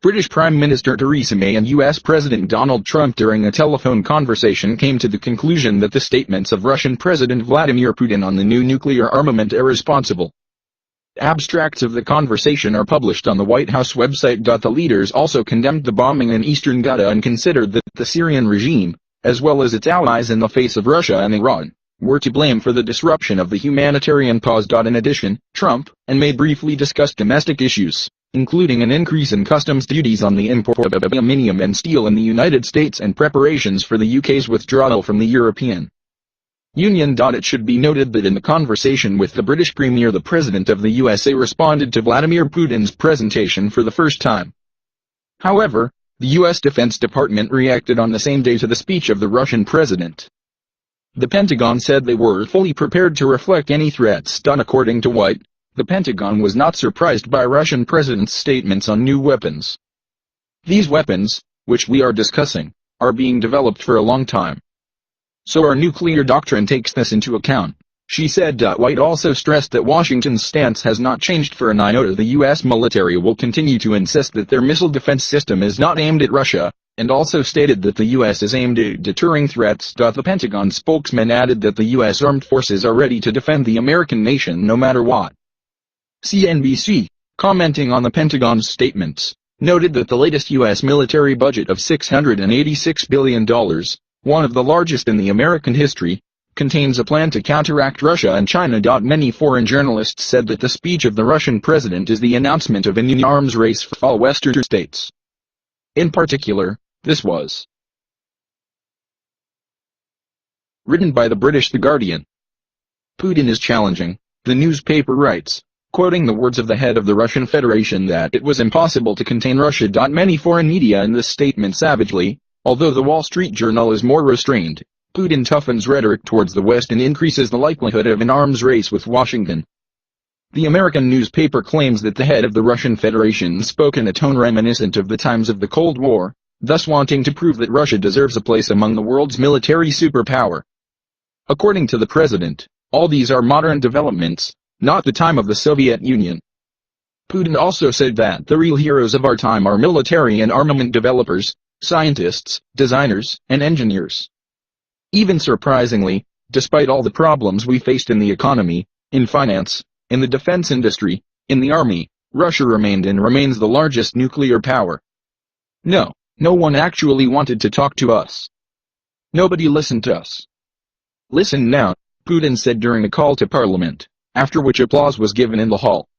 British Prime Minister Theresa May and US President Donald Trump during a telephone conversation came to the conclusion that the statements of Russian President Vladimir Putin on the new nuclear armament are irresponsible. Abstracts of the conversation are published on the White House website. The leaders also condemned the bombing in eastern Ghouta and considered that the Syrian regime, as well as its allies in the face of Russia and Iran, were to blame for the disruption of the humanitarian pause. In addition, Trump and May briefly discussed domestic issues, including an increase in customs duties on the import of aluminium and steel in the United States and preparations for the UK's withdrawal from the European Union. It should be noted that in the conversation with the British Premier, the President of the USA responded to Vladimir Putin's presentation for the first time. However, the US Defense Department reacted on the same day to the speech of the Russian President. The Pentagon said they were fully prepared to reflect any threats. According to White, the Pentagon was not surprised by Russian President's statements on new weapons. These weapons, which we are discussing, are being developed for a long time. So our nuclear doctrine takes this into account, she said. White also stressed that Washington's stance has not changed for an iota. The U.S. military will continue to insist that their missile defense system is not aimed at Russia, and also stated that the U.S. is aimed at deterring threats. The Pentagon spokesman added that the U.S. armed forces are ready to defend the American nation no matter what. CNBC, commenting on the Pentagon's statements, noted that the latest U.S. military budget of $686 billion, one of the largest in the American history, contains a plan to counteract Russia and China. Many foreign journalists said that the speech of the Russian president is the announcement of a new arms race for all Western states. In particular, this was written by the British The Guardian. Putin is challenging, the newspaper writes, quoting the words of the head of the Russian Federation, that it was impossible to contain Russia. Many foreign media in this statement savagely, although the Wall Street Journal is more restrained, Putin toughens rhetoric towards the West and increases the likelihood of an arms race with Washington. The American newspaper claims that the head of the Russian Federation spoke in a tone reminiscent of the times of the Cold War, thus wanting to prove that Russia deserves a place among the world's military superpower. According to the president, all these are modern developments, not the time of the Soviet Union. Putin also said that the real heroes of our time are military and armament developers, scientists, designers, and engineers. Even surprisingly, despite all the problems we faced in the economy, in finance, in the defense industry, in the army, Russia remained and remains the largest nuclear power. No one actually wanted to talk to us. Nobody listened to us. Listen now, Putin said during a call to Parliament, after which applause was given in the hall.